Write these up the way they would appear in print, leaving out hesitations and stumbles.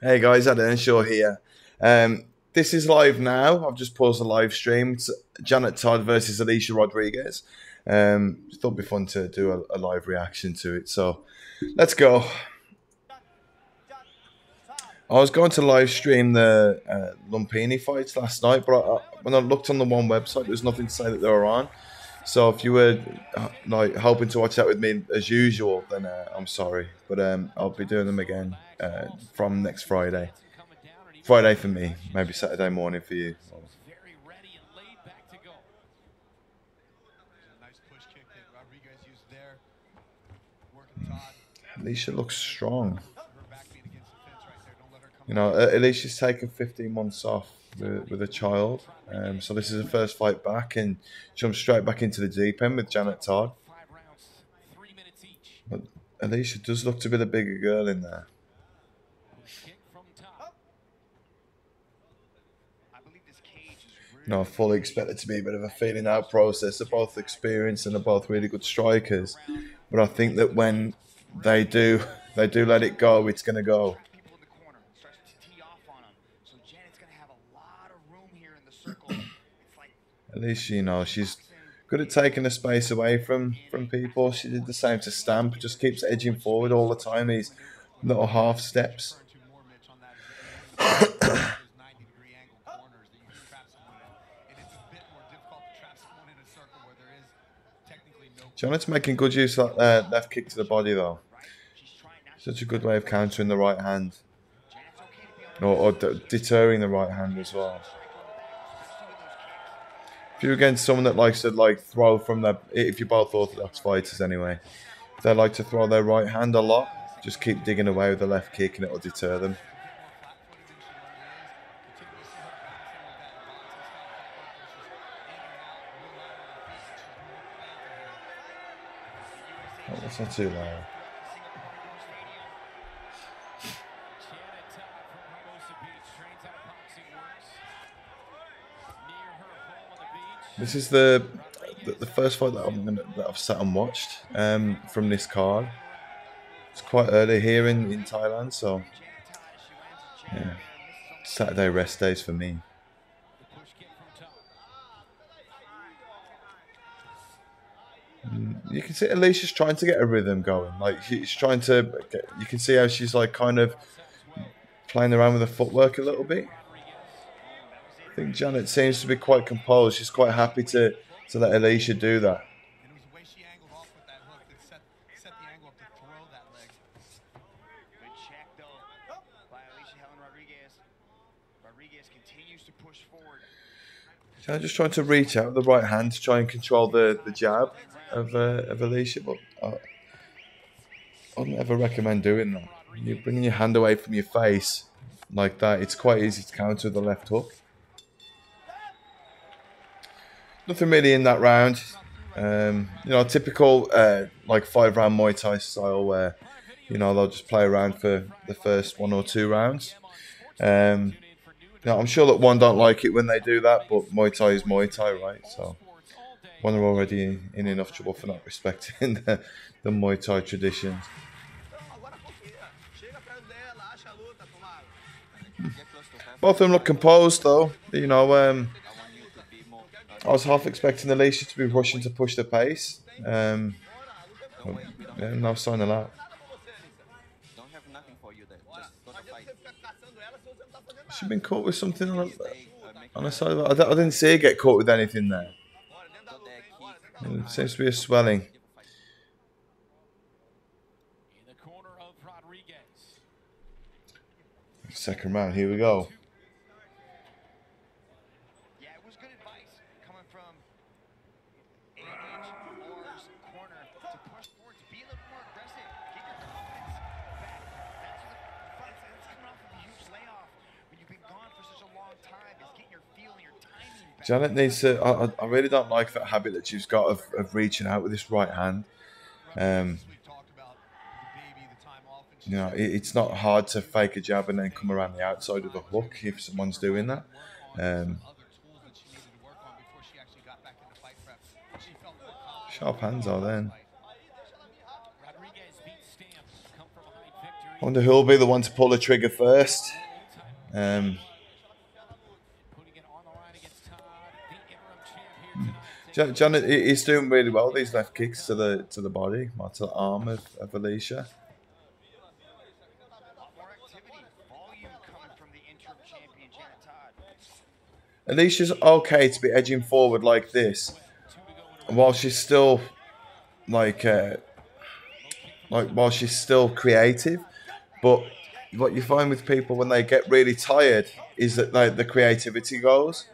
Hey guys, Allycia here. This is live now. I've just paused the live stream. It's Janet Todd versus Allycia Rodrigues. Thought it'd be fun to do a live reaction to it. So let's go. I was going to live stream the Lumpini fights last night, but when I looked on the one website, there's nothing to say that they were on. So if you were like hoping to watch that with me as usual, then I'm sorry, but I'll be doing them again from next Friday. Friday for me, maybe Saturday morning for you. Allycia looks strong. You know, Alicia's taken 15 months off with a child. So this is her first fight back and jumps straight back into the deep end with Janet Todd. But Allycia does look to be the bigger girl in there. You know, I fully expect it to be a bit of a feeling out process. They're both experienced and they're both really good strikers. But I think that when they do let it go, it's going to go. Allycia, you know, she's good at taking the space away from people. She did the same to Stamp. Just keeps edging forward all the time. These little half steps. Janet's making good use of that left kick to the body, though. Such a good way of countering the right hand. Or deterring the right hand as well. If you're against someone that likes to throw from their, if you're both orthodox fighters anyway, if they like to throw their right hand a lot, just keep digging away with the left kick and it'll deter them. Oh, that's not too loud. This is the first fight that I've sat and watched from this card. It's quite early here in Thailand, so yeah, Saturday rest days for me. You can see Alicia's trying to get a rhythm going. Like she's trying to you can see how she's like kind of playing around with the footwork a little bit. I think Janet seems to be quite composed. She's quite happy to let Allycia do that. Janet just trying to reach out with the right hand to try and control the jab of Allycia, but I'd never recommend doing that. When you're bringing your hand away from your face like that, it's quite easy to counter with the left hook. Nothing really in that round. You know, typical like 5-round Muay Thai style where, you know, they'll just play around for the first 1 or 2 rounds. You know, I'm sure that one don't like it when they do that, but Muay Thai is Muay Thai, right? So one are already in enough trouble for not respecting the Muay Thai traditions. Both of them look composed, though. You know, I was half expecting Allycia to be rushing to push the pace. Yeah, no sign of that. She's been caught with something on the side. I didn't see her get caught with anything there. It seems to be a swelling. Second round, here we go. Janet needs to. I really don't like that habit that she's got of reaching out with this right hand. You know, it's not hard to fake a jab and then come around the outside of the hook if someone's doing that. Sharp hands are then. I wonder who'll be the one to pull the trigger first. Janet is doing really well. These left kicks to the body, or to the arm of Allycia. Alicia's okay to be edging forward like this, while she's still while she's still creative. But what you find with people when they get really tired is that the creativity goes,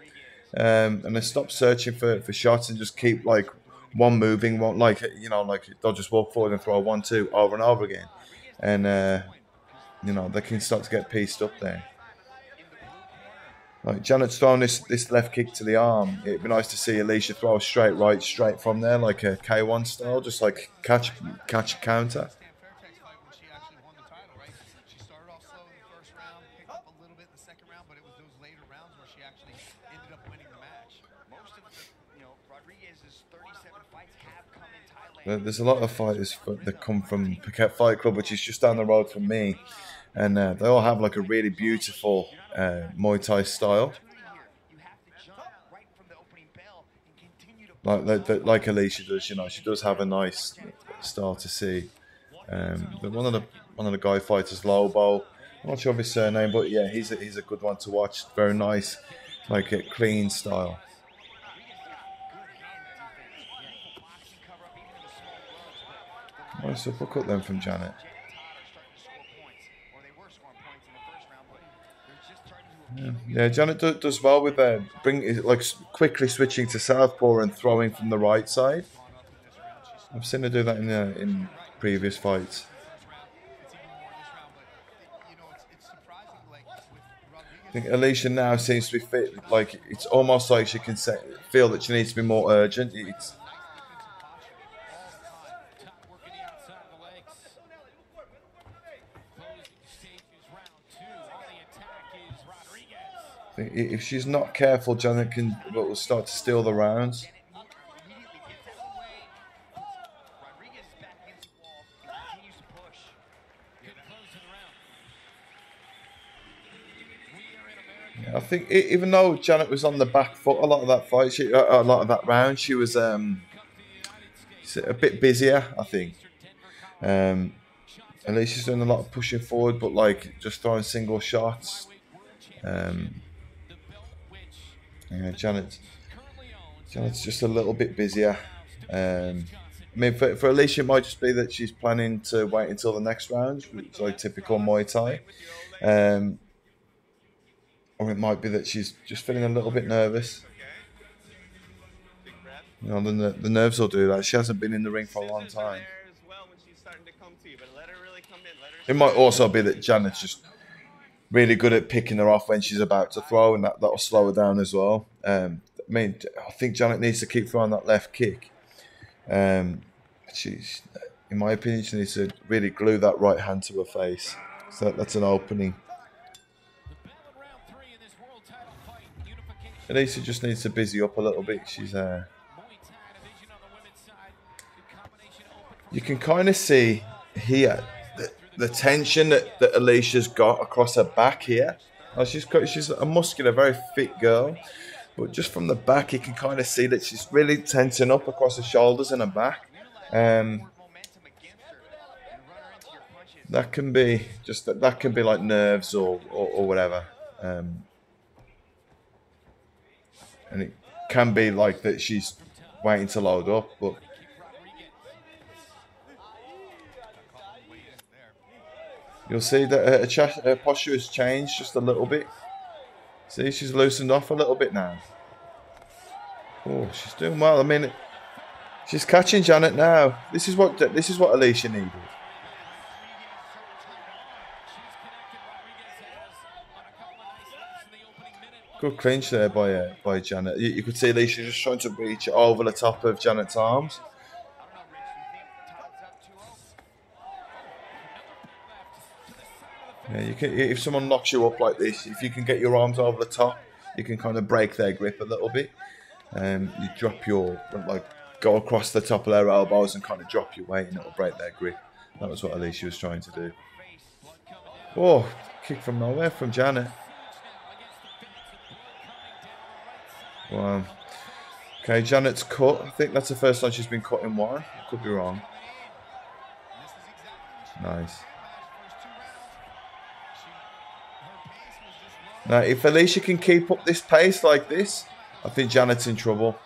and they stop searching for shots and just keep like one moving, one like they'll just walk forward and throw a 1-2 over and over again, and they can start to get pieced up there. Like Janet's throwing this left kick to the arm. It'd be nice to see Allycia throw a straight right, straight from there, like a K1 style, just like catch counter. There's a lot of fighters that come from Phuket Fight Club, which is just down the road from me, and they all have like a really beautiful Muay Thai style, like Allycia does. She does have a nice style to see. One of the guy fighters, Lobo, I'm not sure of his surname, but yeah, he's a good one to watch. Very nice, like a clean style. Nice uppercut then from Janet. Yeah, Janet does well with quickly switching to southpaw and throwing from the right side. I've seen her do that in previous fights. I think Allycia now seems to be fit. Like it's almost like she can feel that she needs to be more urgent. If she's not careful, Janet will start to steal the rounds. Yeah, I think even though Janet was on the back foot a lot of that fight, a lot of that round, she was a bit busier. I think. Alicia's doing a lot of pushing forward, but like just throwing single shots. Yeah, Janet's just a little bit busier. I mean, for Allycia, it might just be that she's planning to wait until the next round, which is like typical Muay Thai. Or it might be that she's just feeling a little bit nervous. The nerves will do that. She hasn't been in the ring for a long time. It might also be that Janet's just really good at picking her off when she's about to throw, and that'll slow her down as well. I think Janet needs to keep throwing that left kick. In my opinion, she needs to really glue that right hand to her face. So that's an opening. Allycia just needs to busy up a little bit. You can kind of see here the tension that Alicia's got across her back here. She's a muscular, very fit girl, but just from the back, you can kind of see that she's really tensing up across her shoulders and her back. That can be like nerves or whatever, and it can be like that she's waiting to load up, but. You'll see that her posture has changed just a little bit. See, she's loosened off a little bit now. Oh, she's doing well. I mean, she's catching Janet now. This is what Allycia needed. Good clinch there by Janet. You could see Allycia just trying to reach over the top of Janet's arms. Yeah, if someone knocks you up like this, if you can get your arms over the top, you can kind of break their grip a little bit. You go across the top of their elbows and kind of drop your weight, and it'll break their grip. That was what Allycia was trying to do. Oh, kick from nowhere from Janet. Wow. Okay, Janet's cut. I think that's the first time she's been cut in one. Could be wrong. Nice. Now, if Allycia can keep up this pace like this, I think Janet's in trouble.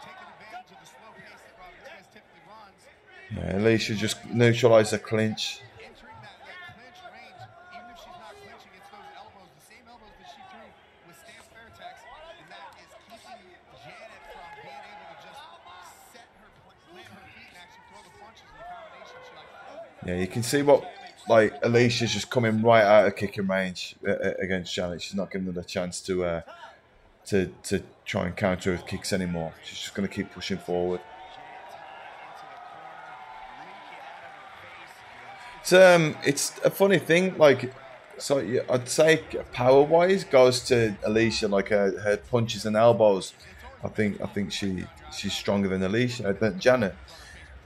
Yeah, Allycia just neutralised the clinch. Yeah, you can see what, like, Alicia's just coming right out of kicking range against Janet. She's not giving her the chance to try and counter with kicks anymore. She's just going to keep pushing forward. It's a funny thing, like, so yeah, I'd say power-wise goes to Allycia, like her punches and elbows. I think she's stronger than than Janet.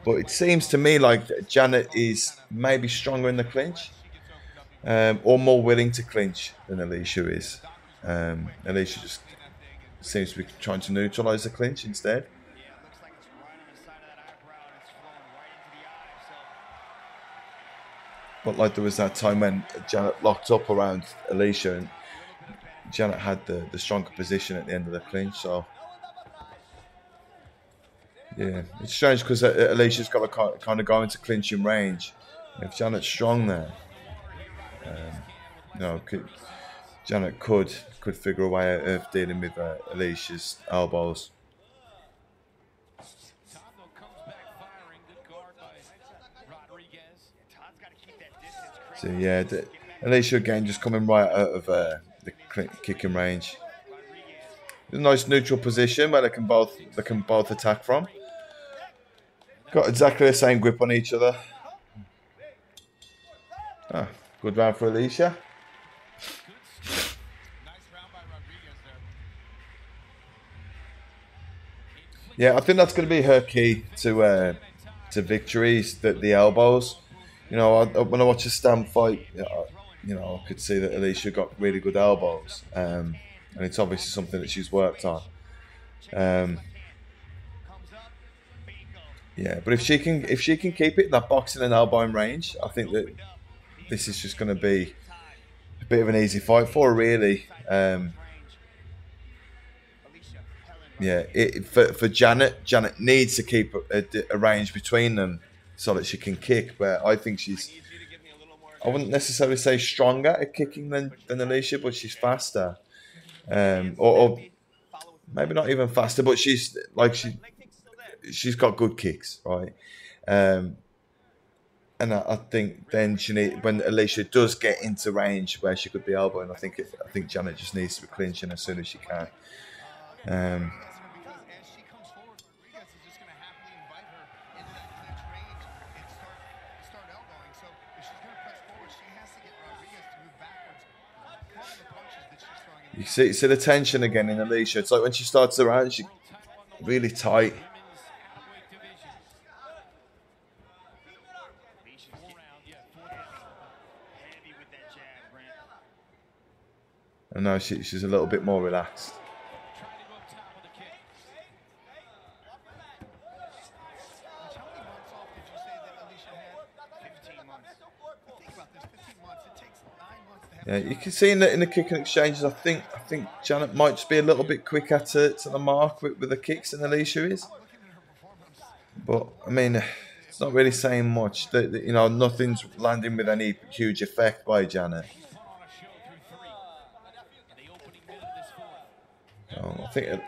But it seems to me like Janet is maybe stronger in the clinch, or more willing to clinch than Allycia is. Allycia just seems to be trying to neutralise the clinch instead. But like there was that time when Janet locked up around Allycia and Janet had the stronger position at the end of the clinch, so yeah, it's strange because Alicia's got to kind of go into clinching range. If Janet's strong there, Janet could figure a way out of dealing with Alicia's elbows. So yeah, Allycia again just coming right out of the kicking range. A nice neutral position where they can both attack from. Got exactly the same grip on each other. Ah, good round for Allycia. Yeah, I think that's going to be her key to victories. The elbows. You know, when I watch a stand fight, I could see that Allycia got really good elbows, and it's obviously something that she's worked on. Yeah, but if she can keep it in that boxing and elbowing range, I think that this is just going to be a bit of an easy fight for her, really. Yeah, for Janet needs to keep a range between them so that she can kick. But I think I wouldn't necessarily say stronger at kicking than Allycia, but she's faster, or maybe not even faster, but she's she's got good kicks, right? And I think then when Allycia does get into range where she could be elbowing, I think Janet just needs to be clinching as soon as she can. You see the tension again in Allycia. It's like when she starts the round, she's really tight. And now she's a little bit more relaxed. Yeah, you can see in the kicking exchanges. I think Janet might just be a little bit quicker to the mark with the kicks than Allycia is. But I mean, it's not really saying much. Nothing's landing with any huge effect by Janet. I think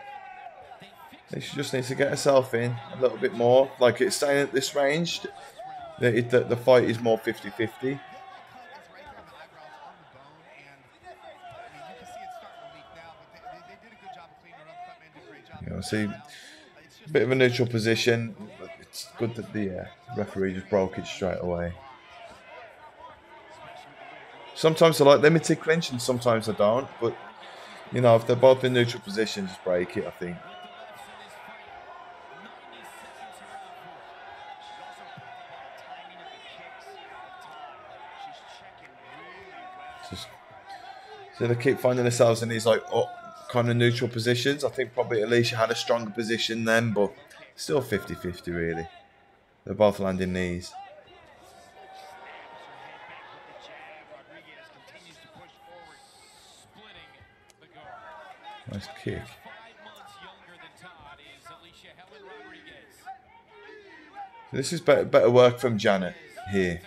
she just needs to get herself in a little bit more. Like it's staying at this range. The fight is more 50-50. See, a bit of a neutral position. It's good that the referee just broke it straight away. Sometimes I like limited clinch and sometimes I don't. But, if they're both in neutral position, just break it, I think. Just So they keep finding themselves in these like kind of neutral positions. I think probably Allycia had a stronger position then, but still 50-50 really. They're both landing knees. Nice kick. This is better work from Janet here.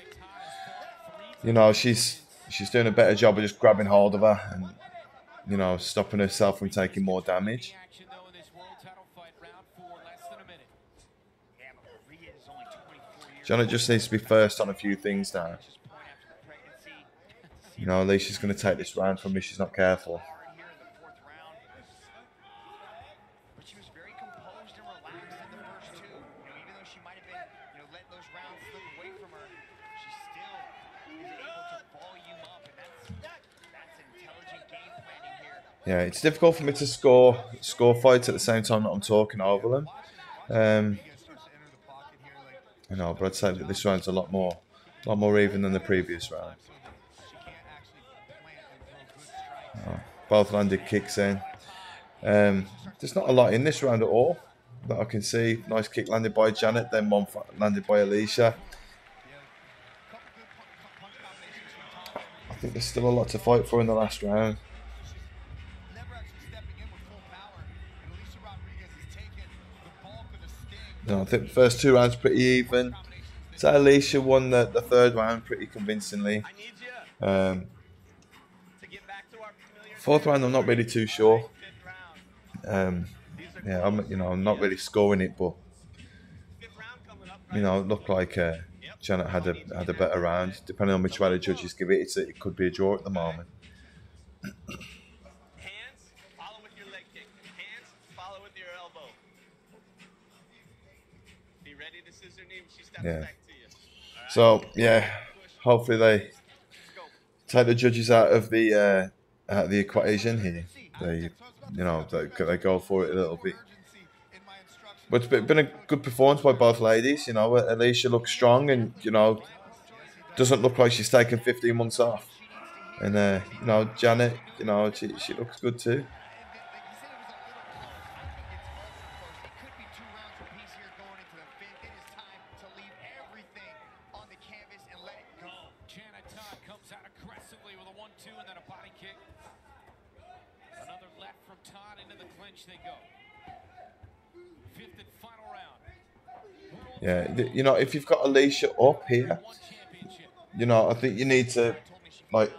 You know, she's doing a better job of just grabbing hold of her and, you know, stopping herself from taking more damage. Janet just needs to be first on a few things now. You know, Alicia's going to take this round from me. She's not careful. Yeah, it's difficult for me to score fights at the same time that I'm talking over them. You know, but I'd say that this round's a lot more even than the previous round. Oh, both landed kicks in. There's not a lot in this round at all that I can see. Nice kick landed by Janet, then one landed by Allycia. I think there's still a lot to fight for in the last round. No, I think the first two rounds pretty even. So Allycia won the third round pretty convincingly. Fourth round, I'm not really too sure. Yeah, I'm not really scoring it, but you know, it looked like Janet had a better round. Depending on which way the judges give it, it could be a draw at the moment. Yeah. So yeah, hopefully they take the judges out of the equation here. They go for it a little bit. But it's been a good performance by both ladies. You know, Allycia looks strong and, you know, doesn't look like she's taken 15 months off. And, you know, Janet, you know, she looks good too. Janet Todd comes out aggressively with a 1-2 and then a body kick. Another left from Todd into the clinch they go. Fifth and final round. Yeah, you know, if you've got Allycia up here, you know, I think you need to, like,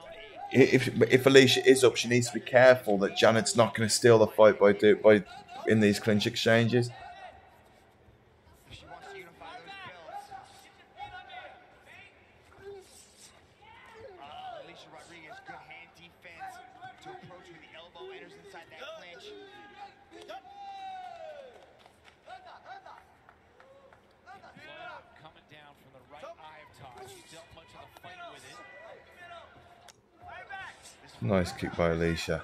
if Allycia is up, she needs to be careful that Janet's not going to steal the fight by in these clinch exchanges. Allycia Rodrigues, good hand defense to approach with the elbow, enters inside that clinch. Coming down from the right eye of Todd. She's dealt much of the fight with it. Nice kick by Allycia.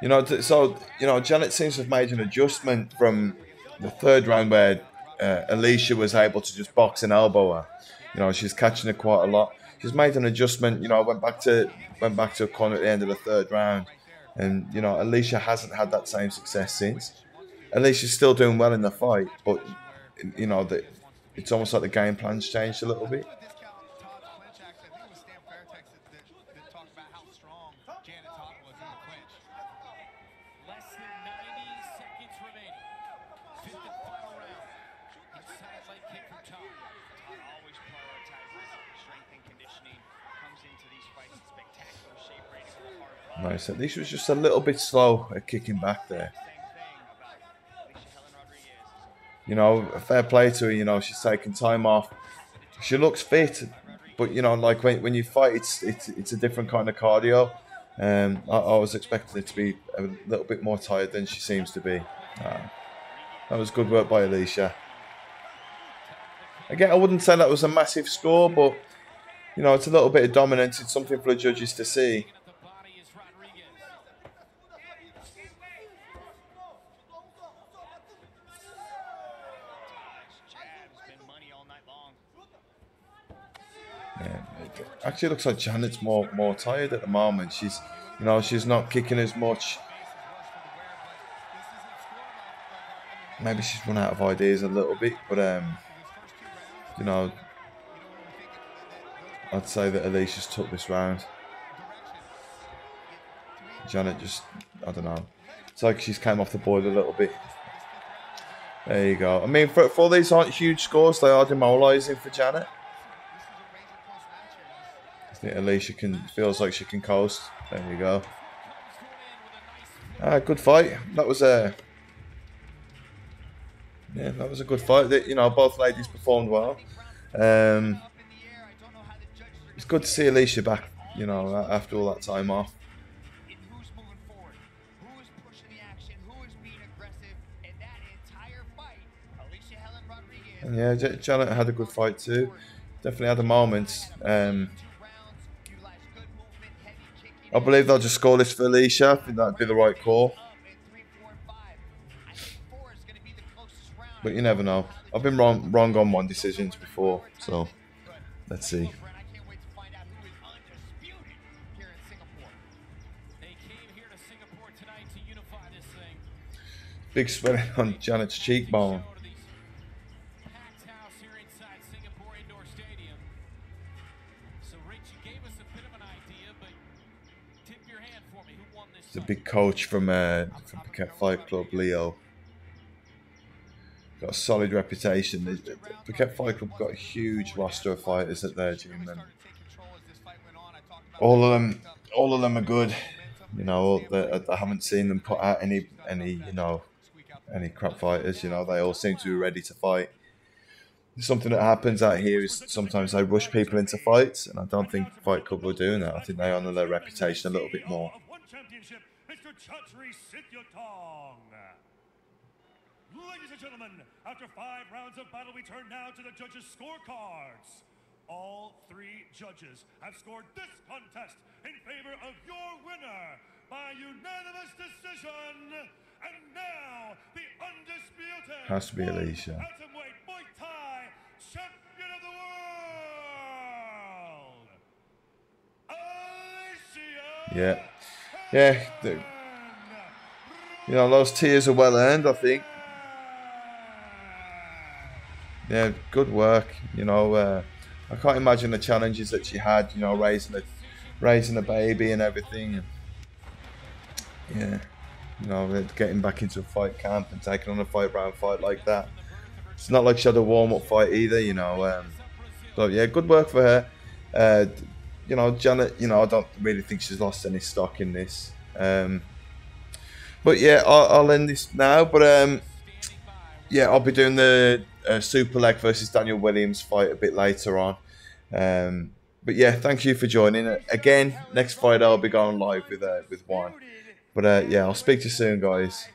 You know, so, you know, Janet seems to have made an adjustment from the third round where Allycia was able to just box and elbow her. You know, she's catching it quite a lot. She's made an adjustment. You know, went back to a corner at the end of the third round, and you know, Allycia hasn't had that same success since. Alicia's still doing well in the fight, but you know that it's almost like the game plan's changed a little bit. Janet Todd was in the clinch. Less than 90 seconds remaining. Fifth and final round. Inside leg kick from Todd. Todd always prioritizes strength and conditioning. Comes into these fights in spectacular shape, rating with a hard punch. Nice. At least she was just a little bit slow at kicking back there. Allycia Hellen Rodrigues. You know, fair play to her. You know, she's taking time off. She looks fit, but you know, like when you fight, it's a different kind of cardio. I was expecting it to be a little bit more tired than she seems to be. That was good work by Allycia. Again, I wouldn't say that was a massive score, but you know, it's a little bit of dominance. It's something for the judges to see. Yeah, actually looks like Janet's more tired at the moment. She's, you know, she's not kicking as much. Maybe she's run out of ideas a little bit, but you know, I'd say that Alicia's took this round. Janet just, I don't know. It's like she's came off the board a little bit. There you go. I mean, for these aren't huge scores, they are demoralising for Janet. I think Allycia feels like she can coast. There you go. Good fight. That was a good fight. You know, both ladies performed well. It's good to see Allycia back. You know, after all that time off. Who's moving forward? Who is pushing the action? Who is being aggressive in that entire fight? Allycia Hellen Rodrigues. And yeah, Janet had a good fight too. Definitely had a moment. I believe they'll just score this for Allycia. I think that'd be the right call. But you never know. I've been wrong on one decisions before, so let's see. Big swelling on Janet's cheekbone. It's a big coach from Piquet Fight Club, Leo. Got a solid reputation. The Piquet Fight Club got a huge roster of fighters at their gym, and all of them are good. You know, I haven't seen them put out any crap fighters. You know, they all seem to be ready to fight. Something that happens out here is sometimes they rush people into fights, and I don't think Fight Club are doing that. I think they honour their reputation a little bit more. Ladies and gentlemen, after 5 rounds of battle, we turn now to the judges' scorecards. All 3 judges have scored this contest in favor of your winner by unanimous decision. And now, the undisputed Has to be Allycia. atomweight Muay Thai champion of the world, Allycia. Yeah. You know, those tears are well earned, I think. Yeah, good work. You know, I can't imagine the challenges that she had. You know, raising a baby and everything. And yeah, you know, getting back into a fight camp and taking on a fight like that. It's not like she had a warm-up fight either. You know, so yeah, good work for her. You know, Janet. You know, I don't really think she's lost any stock in this. But yeah, I'll end this now. But yeah, I'll be doing the Super Leg versus Daniel Williams fight a bit later on. But yeah, thank you for joining. Again, next Friday I'll be going live with Juan. But yeah, I'll speak to you soon, guys.